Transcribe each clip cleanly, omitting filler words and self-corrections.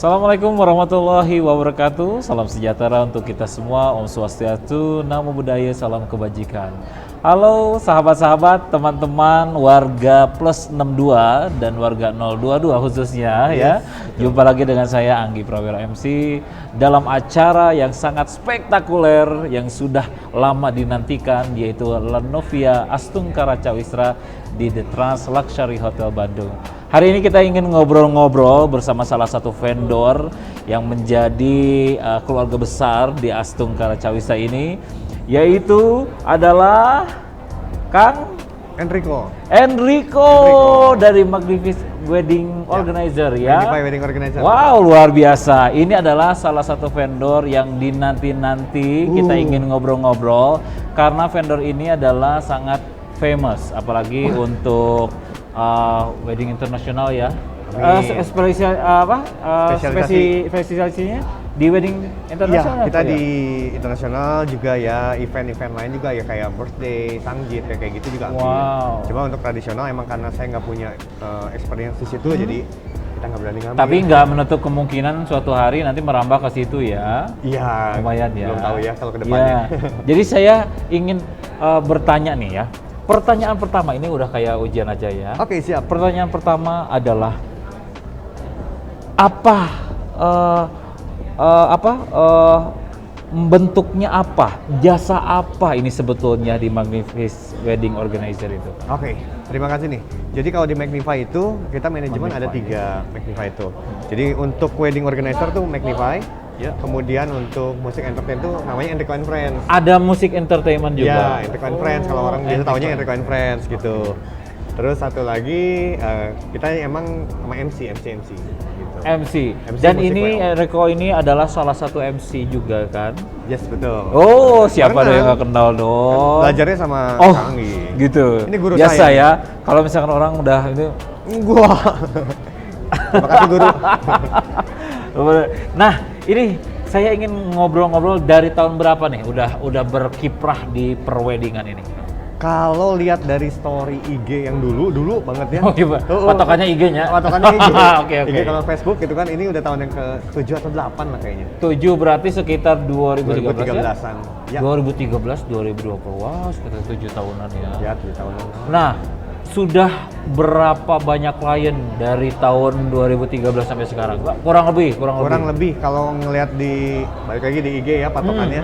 Assalamualaikum warahmatullahi wabarakatuh. Salam sejahtera untuk kita semua. Om Swastiastu, Namo Buddhaya, salam kebajikan. Halo sahabat-sahabat, teman-teman warga plus 62 dan warga 022 khususnya ya. Jumpa lagi dengan saya Anggi Prawira MC dalam acara yang sangat spektakuler yang sudah lama dinantikan, yaitu Lenovia Astungkara Cawisra di The Trans Luxury Hotel Bandung. Hari ini kita ingin ngobrol-ngobrol bersama salah satu vendor yang menjadi keluarga besar di Astungkara Cawisra ini, yaitu adalah Kang Enrico dari Magnificent Wedding Organizer ya. Magnify Wedding Organizer. Wow, luar biasa. Ini adalah salah satu vendor yang dinanti-nanti kita ingin ngobrol-ngobrol karena vendor ini adalah sangat famous, apalagi untuk wedding internasional ya. Spesialisasinya di wedding internasional. Iya, kita di internasional juga ya, event-event lain juga ya kayak birthday, sanggit kayak gitu juga. Wow. Cuma untuk tradisional emang karena saya nggak punya experience di situ, jadi kita nggak berani ngambil. Tapi nggak menutup kemungkinan suatu hari nanti merambah ke situ ya. Iya. Lumayan ya. Belum tahu ya kalau kedepannya. Ya. Jadi saya ingin bertanya nih ya. Pertanyaan pertama ini udah kayak ujian aja ya. Oke, siap. Pertanyaan pertama adalah apa bentuknya apa, jasa apa ini sebetulnya di Magnificent Wedding Organizer itu? Oke, terima kasih nih. Jadi kalau di Magnify itu kita manajemen ada Magnify. 3 Magnify itu. Jadi untuk wedding organizer tuh Magnify. Ya. Kemudian untuk musik entertain tuh namanya Enrico and Friends. Ada musik entertainment juga. Ya, Enrico and Friends. Kalau orang biasa taunya Enrico and Friends gitu. Terus satu lagi kita emang sama MC gitu. MC. MC Dan musik ini WO. Enrico ini adalah salah satu MC juga kan? Yes, betul. Oh, siapa Karena ada yang nggak kenal dong? belajarnya sama Oh, Kang Anggi. gitu. Ini guru biasa saya. ya. Kalau misalkan orang udah ini, Gua. Terima kasih guru. nah ini saya ingin ngobrol-ngobrol dari tahun berapa nih? Udah berkiprah di perweddingan ini. Kalau lihat dari story IG yang dulu banget ya. Oh, gimana? Patokannya IG-nya? Patokannya IG. Oke. IG kalau Facebook itu kan ini udah tahun yang ke-7 atau 8 lah kayaknya. 7 berarti sekitar 2013 ya? 2013-an. Ya. 2013, 2020. Wah, sekitar 7 tahunan ya. Ya, 7 tahunan. Nah, sudah berapa banyak klien dari tahun 2013 sampai sekarang? Kurang lebih. Kurang lebih kalau ngelihat di balik lagi di IG ya patokannya.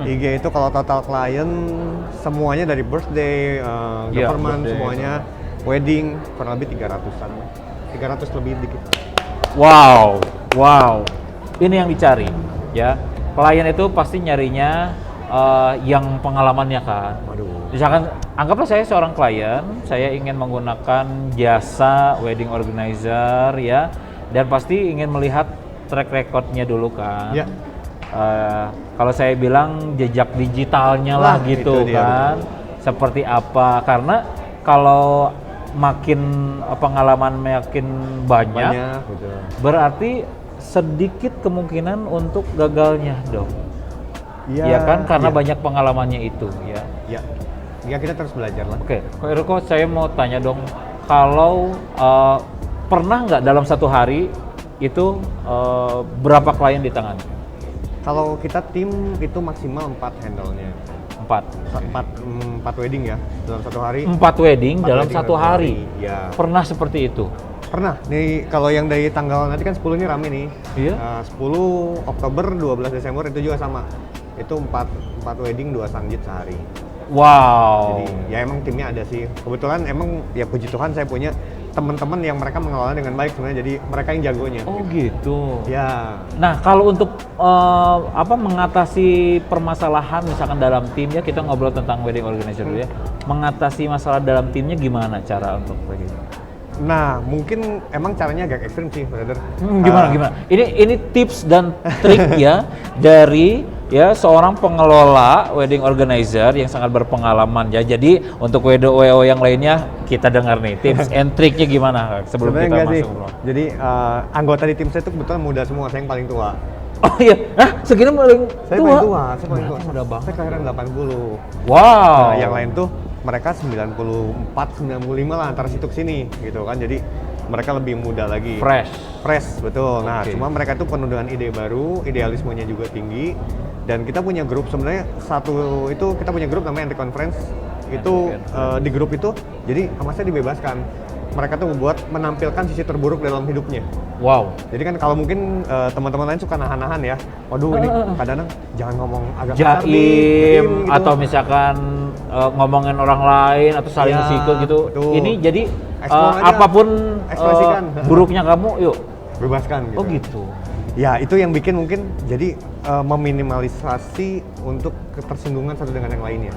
IG itu kalau total klien semuanya dari birthday, government birthday, semuanya, wedding kurang lebih 300-an. 300 lebih dikit. Wow. Ini yang dicari ya. Klien itu pasti nyarinya yang pengalamannya kan. Waduh. Misalkan anggaplah saya seorang klien, saya ingin menggunakan jasa wedding organizer ya, dan pasti ingin melihat track recordnya dulu kan. Ya. Kalau saya bilang jejak digitalnya lah gitu itu dia, kan, seperti apa? Karena kalau makin pengalaman makin banyak, Gitu. berarti sedikit kemungkinan untuk gagalnya dong. Iya Ya kan, karena iya. banyak pengalamannya itu ya. Ya kita terus belajar lah. Oke, Kak Eriko, saya mau tanya dong, kalau pernah nggak dalam satu hari itu berapa klien di tangan? Kalau kita tim itu maksimal 4 handle-nya. 4 wedding ya dalam satu hari. 4 wedding dalam wedding satu dalam hari. Ya. Pernah seperti itu? Pernah. Nih kalau yang dari tanggal nanti kan 10 ini rame nih. Iya. 10 Oktober, 12 Desember itu juga sama. Itu 4 wedding, 2 sanggit sehari. Wow. Jadi ya emang timnya ada sih. Kebetulan emang ya puji Tuhan saya punya teman-teman yang mereka mengelola dengan baik sebenarnya. Jadi mereka yang jagonya. Oh gitu. Ya. Nah, kalau untuk mengatasi permasalahan misalkan dalam tim ya, kita ngobrol tentang wedding organizer dulu ya. Mengatasi masalah dalam timnya gimana cara untuk begitu? Nah, mungkin emang caranya agak ekstrim sih, brother. Gimana? Ini tips dan trik ya dari ya seorang pengelola wedding organizer yang sangat berpengalaman ya. Jadi untuk WO yang lainnya kita dengar nih tips and triknya gimana sebelum Sebenarnya kita enggak sih. masuk. Bro. Jadi anggota di tim saya itu kebetulan muda semua, saya yang paling tua. Oh iya, segini paling Saya tua? paling tua, saya paling tua. Muda banget. Saya kelahiran 80. Wow. Nah, yang lain tuh mereka 94, 95 lah antara situ ke sini gitu kan. Jadi mereka lebih muda lagi. Fresh, betul. Nah, Oke. cuma mereka tuh penuh dengan ide baru, idealismenya juga tinggi. Dan kita punya grup sebenarnya kita punya grup namanya Anti Conference. Itu di grup itu jadi Hamasnya dibebaskan. Mereka tuh menampilkan sisi terburuk dalam hidupnya. Wow. Jadi kan kalau mungkin teman-teman lain suka nahan-nahan ya. Waduh ini kadang-kadang jangan ngomong agak kasar nih, Jaim gitu. atau misalkan ngomongin orang lain atau saling Ya, sikut gitu. betul. Ini jadi Explore aja, apapun ekspresikan. buruknya kamu, yuk. Bebaskan gitu. Oh gitu. Ya itu yang bikin mungkin jadi meminimalisasi untuk ketersinggungan satu dengan yang lainnya.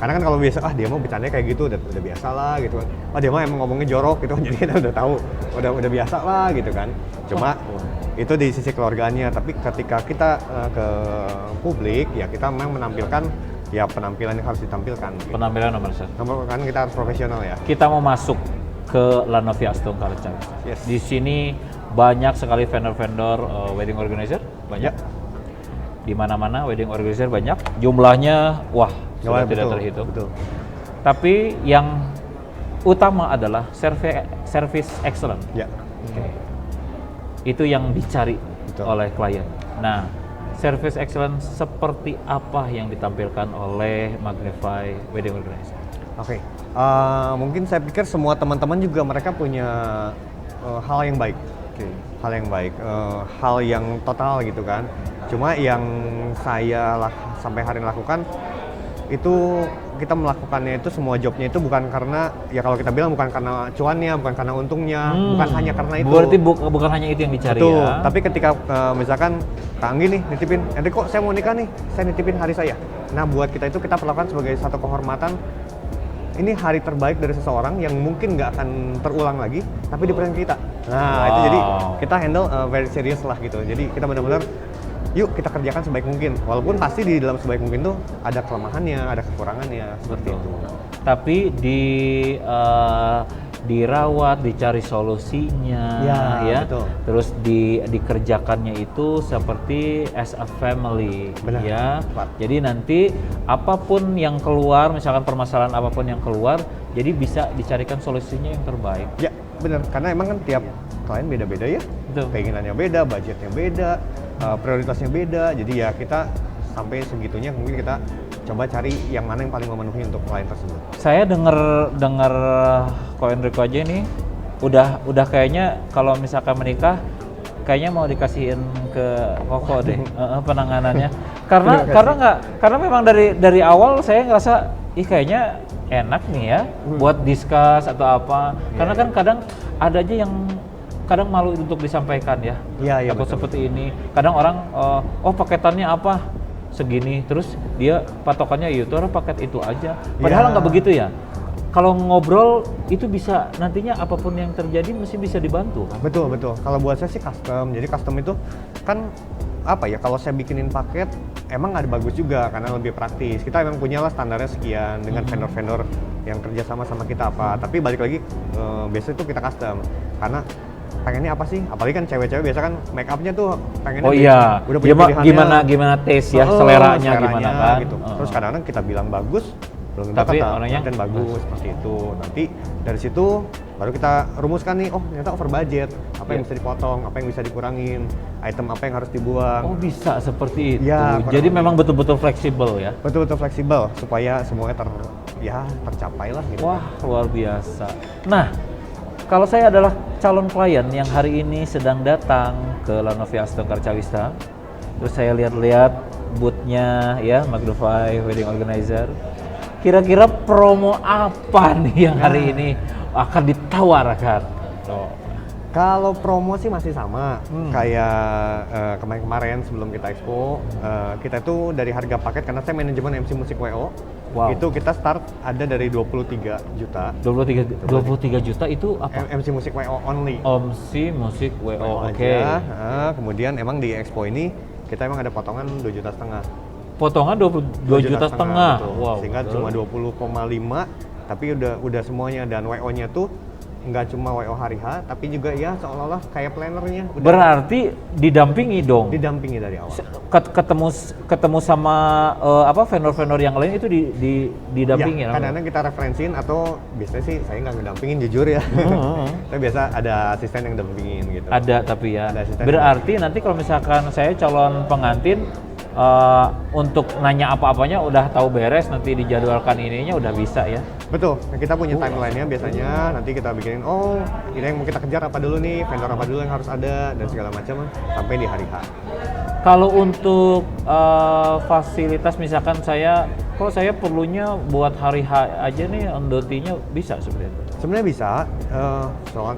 Karena kan kalau biasa dia mau bercanda kayak gitu udah biasa lah gitu kan. Dia mah emang ngomongnya jorok gitu, jadi kita udah tahu, udah biasa lah gitu kan. Cuma itu di sisi keluarganya, tapi ketika kita ke publik ya kita memang menampilkan ya penampilan yang harus ditampilkan. Gitu. Penampilan nomor satu. Kan kita harus profesional ya. Kita mau masuk ke Lanovia Astong Karcawista. Yes. Di sini banyak sekali vendor-vendor wedding organizer, banyak. Di mana-mana wedding organizer banyak. Jumlahnya sudah tidak terhitung. Betul. Tapi yang utama adalah service excellent. Ya. Oke. Itu yang dicari Betul. oleh klien. Nah, service excellence seperti apa yang ditampilkan oleh Magnify Wedding Organizer? Oke. Mungkin saya pikir semua teman-teman juga mereka punya hal yang baik. Hal yang baik, hal yang total gitu kan. Cuma yang saya sampai hari ini lakukan itu kita melakukannya itu semua jobnya itu bukan karena ya kalau kita bilang bukan karena cuannya, bukan karena untungnya, bukan hanya karena itu. Berarti bukan hanya itu yang dicari. Betul. Ya. Tapi ketika misalkan Kak Anggi nih nitipin, Enrico saya mau nikah nih, saya nitipin hari saya. Nah buat kita itu kita perlakukan sebagai satu kehormatan. Ini hari terbaik dari seseorang yang mungkin nggak akan terulang lagi, tapi di pernikahan kita. Nah itu jadi kita handle very serious lah gitu. Jadi kita benar-benar yuk kita kerjakan sebaik mungkin. Walaupun pasti di dalam sebaik mungkin tuh ada kelemahannya, ada kekurangannya seperti itu. Tapi dirawat, dicari solusinya, ya. Betul. Terus dikerjakannya itu seperti as a family, Benar, ya. tepat. Jadi nanti apapun yang keluar, misalkan permasalahan apapun yang keluar, jadi bisa dicarikan solusinya yang terbaik. Ya benar, karena emang kan tiap klien beda-beda ya. Betul. Keinginannya beda, budgetnya beda, prioritasnya beda. Jadi ya kita sampai segitunya mungkin kita coba cari yang mana yang paling memenuhi untuk klien tersebut. Saya dengar Ko Enrico aja nih udah kayaknya kalau misalkan menikah kayaknya mau dikasihin ke Koko deh penanganannya. Karena memang dari awal saya ngerasa kayaknya enak nih ya buat discuss atau apa. Karena kan kadang ada aja yang kadang malu untuk disampaikan ya. Iya, Takut betul. seperti ini. Kadang orang paketannya apa? Segini, terus dia patokannya itu orang paket itu aja. Padahal nggak begitu ya. Kalau ngobrol itu bisa nantinya apapun yang terjadi mesti bisa dibantu. Betul. Kalau buat saya sih custom. Jadi custom itu kan apa ya? Kalau saya bikinin paket emang ada bagus juga karena lebih praktis. Kita emang punya lah standarnya sekian dengan vendor-vendor yang kerja sama kita apa. Tapi balik lagi biasanya itu kita custom karena pengennya apa sih? Apalagi kan cewek-cewek biasa kan make up-nya tuh pengennya udah punya pilihannya. Gimana taste ya, seleranya gimana kan? Gitu. Terus kadang-kadang kita bilang bagus, belum Tapi kata orangnya dan bagus seperti itu. Nanti dari situ baru kita rumuskan nih, ternyata over budget, apa yang bisa dipotong, apa yang bisa dikurangin, item apa yang harus dibuang. Oh bisa seperti itu. Ya, Jadi memang betul-betul fleksibel ya. Betul-betul fleksibel supaya semuanya tercapai lah gitu. Wah luar biasa. Nah, kalau saya adalah calon klien yang hari ini sedang datang ke Lanovia Astong Karcawista, terus saya lihat-lihat booth-nya ya Magnify Wedding Organizer. Kira-kira promo apa nih yang hari ini akan ditawarkan? Kalau promo sih masih sama, kayak kemarin-kemarin sebelum kita expo, kita tuh dari harga paket, karena saya manajemen MC Musik WO, itu kita start ada dari 23 juta. 23 juta itu apa? MC Musik WO only. MC Musik WO, oke. Kemudian emang di expo ini, kita emang ada potongan 2,5 juta. Potongan 2 juta setengah. Betul. Wow. Sehingga cuma 20,5, tapi udah semuanya, dan WO-nya tuh nggak cuma WO hari H, tapi juga ya seolah-olah kayak plannernya. Udah Berarti didampingi dong. didampingi dari awal. Ketemu sama vendor-vendor yang lain itu didampingi. Ya, kadang-kadang kita referensiin atau biasanya sih saya nggak ngedampingin jujur ya. Tapi biasa ada asisten yang dampingin gitu. Ada tapi ya. Ada asisten Berarti nanti kalau misalkan saya calon pengantin untuk nanya apa-apanya udah tahu beres, nanti dijadwalkan ininya udah bisa ya. Betul, nah, kita punya timeline-nya biasanya, nanti kita bikinin, oh ini yang mau kita kejar apa dulu nih, vendor apa dulu yang harus ada, dan segala macam sampai di hari H. Kalau untuk fasilitas misalkan kalau saya perlunya buat hari H aja nih, Ondotinya bisa sebenarnya. Sebenarnya bisa,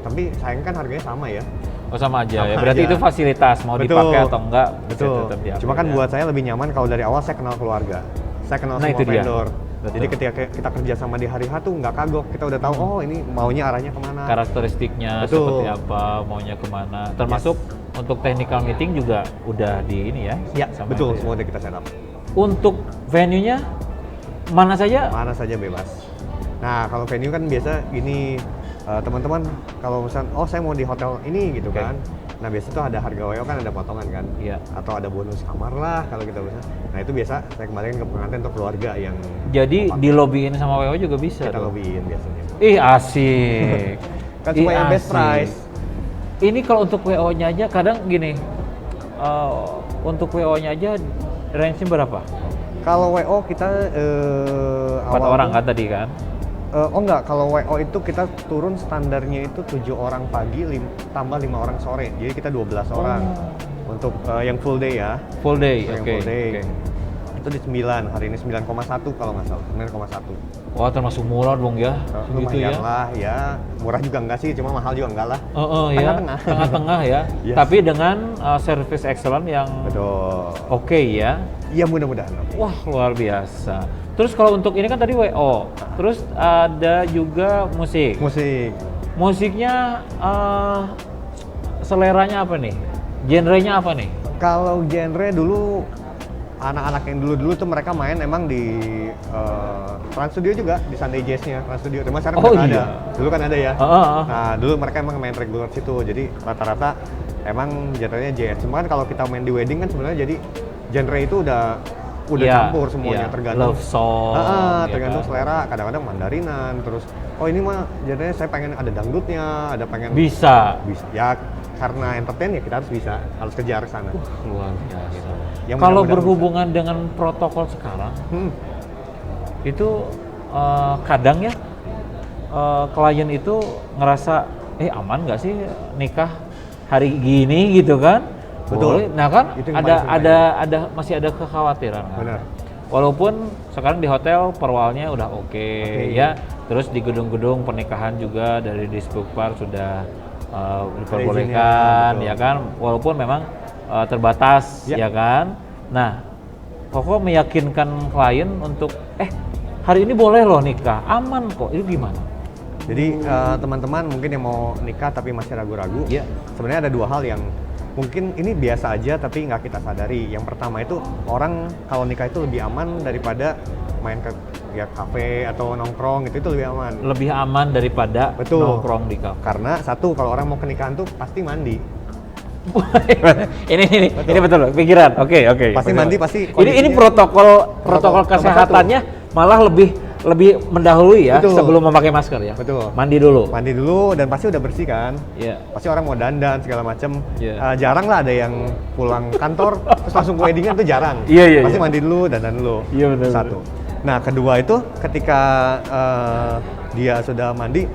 tapi sayang kan harganya sama ya. Oh sama aja ya, Sama berarti aja. itu fasilitas, mau Betul. dipakai atau enggak bisa Betul, tetap diambil cuma kan ya. buat saya lebih nyaman kalau dari awal saya kenal keluarga, saya kenal Nah, semua itu dia. vendor. Betul. Jadi ketika kita kerja sama di hari H tuh nggak kagok, kita udah tahu oh ini maunya arahnya kemana. Karakteristiknya Betul. seperti apa, maunya kemana, termasuk untuk technical meeting juga udah di ini ya. Ya, sama betul, itu ya. semua udah kita setup. Untuk venue-nya mana saja? Mana saja bebas. Nah, kalau venue kan biasa gini, teman-teman kalau misalnya, oh saya mau di hotel ini gitu Oke. kan. Nah, biasa tuh ada harga WO kan ada potongan kan. Iya. Atau ada bonus kamar lah kalau kita bisa. Nah, itu biasa saya kembalikan ke pengantin untuk keluarga yang Jadi di lobbyin sama WO juga bisa. kita dong? lobbyin biasanya. Ih asik. Kan supaya Ih, best asik. price. Ini kalau untuk WO-nya aja kadang gini, untuk WO-nya aja range-nya berapa? Kalau WO kita 4 awal orang tuh- kan tadi kan? Oh enggak, kalau WO itu kita turun standarnya itu 7 orang pagi tambah 5 orang sore. Jadi kita 12 orang. Untuk yang full day ya. Full day, Yang oke. full day. Oke. Itu di 9, hari ini 9,1 kalau nggak salah, 9,1. Wah termasuk murah dong ya, gitu Lumayan ya? lah, ya murah juga enggak sih, cuma mahal juga enggak lah. Ya, Tengah-tengah. tengah-tengah ya. Yes. Tapi dengan service excellent yang Betul. oke ya. Iya mudah-mudahan. Wah luar biasa. Terus kalau untuk ini kan tadi WO, terus ada juga musik. Musik. Musiknya seleranya apa nih? Genrenya apa nih? Kalau genre dulu anak-anak yang dulu-dulu tuh mereka main emang di Trans Studio juga, di Sunday Jazz-nya Trans Studio. Cuma sekarang Oh, udah nggak iya. ada. Dulu kan ada ya. Heeh. Nah, dulu mereka emang main regular situ. Jadi rata-rata emang genrenya jazz. Cuma kan kalau kita main di wedding kan sebenarnya jadi genre itu udah Iya, campur semuanya, iya. tergantung Love song, ya tergantung kan? selera. Kadang-kadang mandarinan, terus oh ini mah genrenya saya pengen ada dangdutnya, ada pengen Bisa. bisa. Ya karena entertain ya kita harus kejar ke sana. Luar biasa. Yang Kalau mudah-mudahan berhubungan dengan protokol sekarang, Hmm. itu kadang ya klien itu ngerasa aman nggak sih nikah hari gini gitu kan? Betul. Boleh. Nah kan Itu yang ada paling sering masih ada kekhawatiran kan? Benar. Walaupun sekarang di hotel perwalnya udah oke Oke. ya, terus di gedung-gedung pernikahan juga dari Dispupar sudah diperbolehkan izinnya, ya betul. kan, walaupun memang terbatas Ya. ya kan. Nah, Koko meyakinkan klien untuk hari ini boleh loh nikah, aman kok, itu gimana? Jadi teman-teman mungkin yang mau nikah tapi masih ragu-ragu, Iya. sebenarnya ada dua hal yang mungkin ini biasa aja tapi nggak kita sadari. Yang pertama itu orang kalau nikah itu lebih aman daripada main ke ya kafe atau nongkrong itu lebih aman. Lebih aman daripada Betul. nongkrong di kafe. Karena satu kalau orang mau ke nikahan tuh pasti mandi. ini betul pikiran. Oke. Pasti Betul. mandi, pasti Ini kondisinya- protokol Protokol kesehatannya malah lebih mendahului ya Betul. sebelum memakai masker ya. Betul. Mandi dulu. Mandi dulu dan pasti udah bersih kan. Iya. Pasti orang mau dandan segala macem. Iya. Jarang lah ada yang pulang kantor terus langsung ke weddingan tuh jarang. Iya, Pasti iya. mandi dulu, dandan dulu. Iya, benar, Satu. Nah kedua itu ketika dia sudah mandi,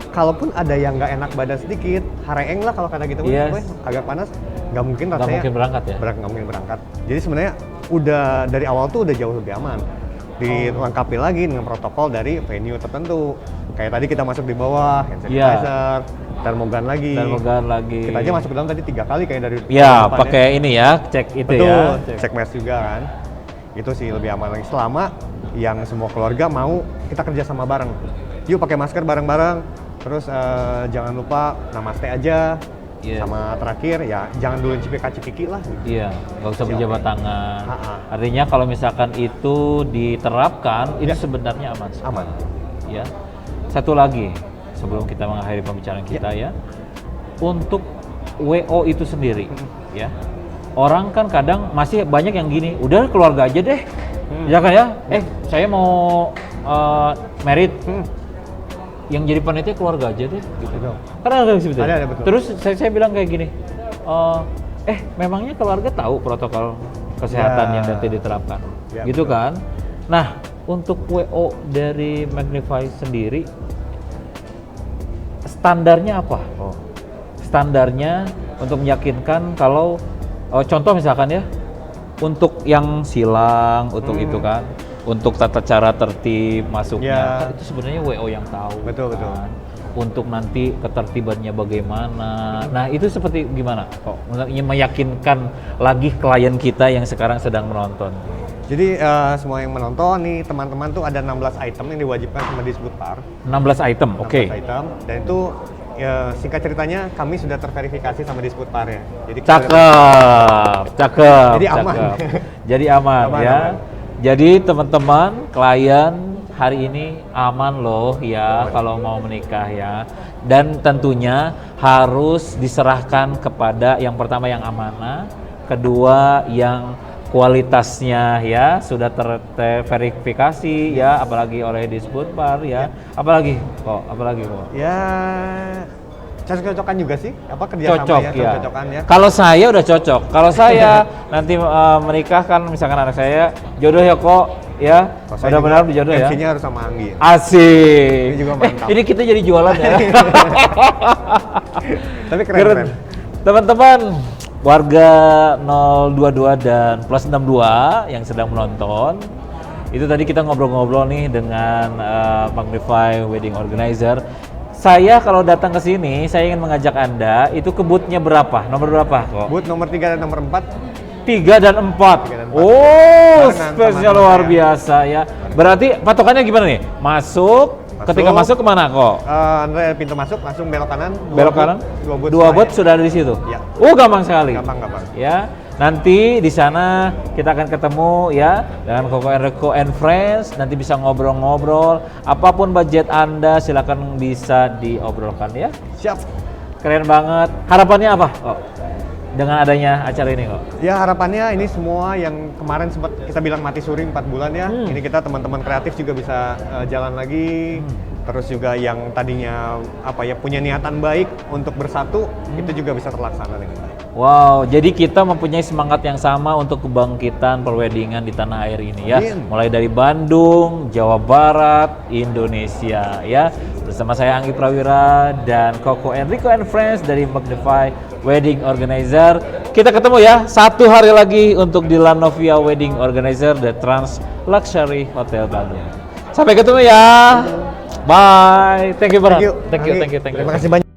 kalaupun ada yang nggak enak badan sedikit, hareeng lah kalau kata gitu, Yes. "Boy, agak panas, nggak mungkin Nggak rasanya. mungkin berangkat ya? Nggak mungkin berangkat. Jadi sebenarnya udah dari awal tuh udah jauh lebih aman. Dilengkapi lagi dengan protokol dari venue tertentu. Kayak tadi kita masuk di bawah, hand Iya. sanitizer, termogan lagi. Termogan lagi. Kita aja masuk ke dalam tadi 3 kali kayak dari Ya, depan pakai ini ya, cek itu Betul, ya. cek mask juga kan. Itu sih lebih aman lagi selama yang semua keluarga mau kita kerja sama bareng. Yuk pakai masker bareng-bareng. Terus jangan lupa namaste aja. Iya. Sama terakhir ya jangan dulu cipika-cipiki lah. Iya, nggak usah Siap. berjabat tangan. Ha-ha. Artinya kalau misalkan itu diterapkan, itu Ya. sebenarnya aman. Aman. Ya. Satu lagi, sebelum kita mengakhiri pembicaraan kita ya. Untuk WO itu sendiri ya. Orang kan kadang masih banyak yang gini, udah keluarga aja deh. Ya kan ya? Saya mau merit. Yang jadi panitia keluarga aja deh gitu. Karena ada seperti itu. Ada, betul. Terus saya bilang kayak gini. Memangnya keluarga tahu protokol kesehatan yang nanti diterapkan? Ya, Gitu betul. kan? Nah, untuk WO dari Magnify sendiri standarnya apa? Standarnya untuk meyakinkan kalau contoh misalkan ya, untuk yang silang, untuk itu kan, untuk tata cara tertib masuknya, kan itu sebenarnya WO yang tahu. Betul, betul. kan? Untuk nanti ketertibannya bagaimana. Nah, itu seperti gimana kok meyakinkan lagi klien kita yang sekarang sedang menonton? Jadi semua yang menonton nih teman-teman tuh ada 16 item yang diwajibkan sama Disbudpar. 16 item, oke. 16 item, dan itu singkat ceritanya kami sudah terverifikasi sama Disbudpar ya. Jadi Cakep. Jadi aman. Jadi aman, Aman, ya. aman. Jadi teman-teman, klien hari ini aman loh ya kalau mau menikah ya. Dan tentunya harus diserahkan kepada yang pertama yang amanah, kedua yang kualitasnya ya sudah terverifikasi ya, apalagi oleh Disbudpar ya. Apalagi kok? Ya cocok-cocokan juga sih, kerjasama Cocok ya, ya. cocok-cocokan ya. Kalau saya udah cocok. Kalau saya nanti menikah kan, misalkan anak saya jodoh ya kok ya, Kalau saya benar-benar juga jodoh ya. MC-nya harus sama Anggi. Asik. Ini juga mantap. Ini kita jadi jualan ya. Tapi keren. Teman-teman warga 022 dan plus 62 yang sedang menonton, itu tadi kita ngobrol-ngobrol nih dengan Magnify Wedding Organizer. Saya kalau datang ke sini, saya ingin mengajak Anda, itu ke booth-nya berapa? Nomor berapa kok? Booth nomor 3 dan nomor 4. 3 dan 4. 3 dan 4. Oh, Barengan spesial sama luar saya. biasa ya. Berarti patokannya gimana nih? Masuk, ketika masuk kemana kok? Andre pintu masuk langsung belok kanan. Belok kanan? Dua Dua booth sudah ada di situ? Ya. Gampang sekali. Gampang. Ya, nanti di sana kita akan ketemu ya dengan Koko Enrico and Friends. Nanti bisa ngobrol-ngobrol. Apapun budget Anda silakan bisa diobrolkan ya. Siap. Keren banget. Harapannya apa kok dengan adanya acara ini kok? Ya harapannya ini semua yang kemarin sempat kita bilang mati suri 4 bulan ya. Ini kita teman-teman kreatif juga bisa jalan lagi. Terus juga yang tadinya punya niatan baik untuk bersatu, itu juga bisa terlaksana dengan baik. Wow, jadi kita mempunyai semangat yang sama untuk kebangkitan perweddingan di tanah air ini ya. Amin. Mulai dari Bandung, Jawa Barat, Indonesia ya. Bersama saya Anggi Prawira dan Koko Enrico and Friends dari Magnify Wedding Organizer. Kita ketemu ya satu hari lagi untuk di Lanovia Wedding Organizer The Trans Luxury Hotel Bandung. Sampai ketemu ya. Bye. Thank you, Bro. Thank you. Thank you. Terima kasih banyak.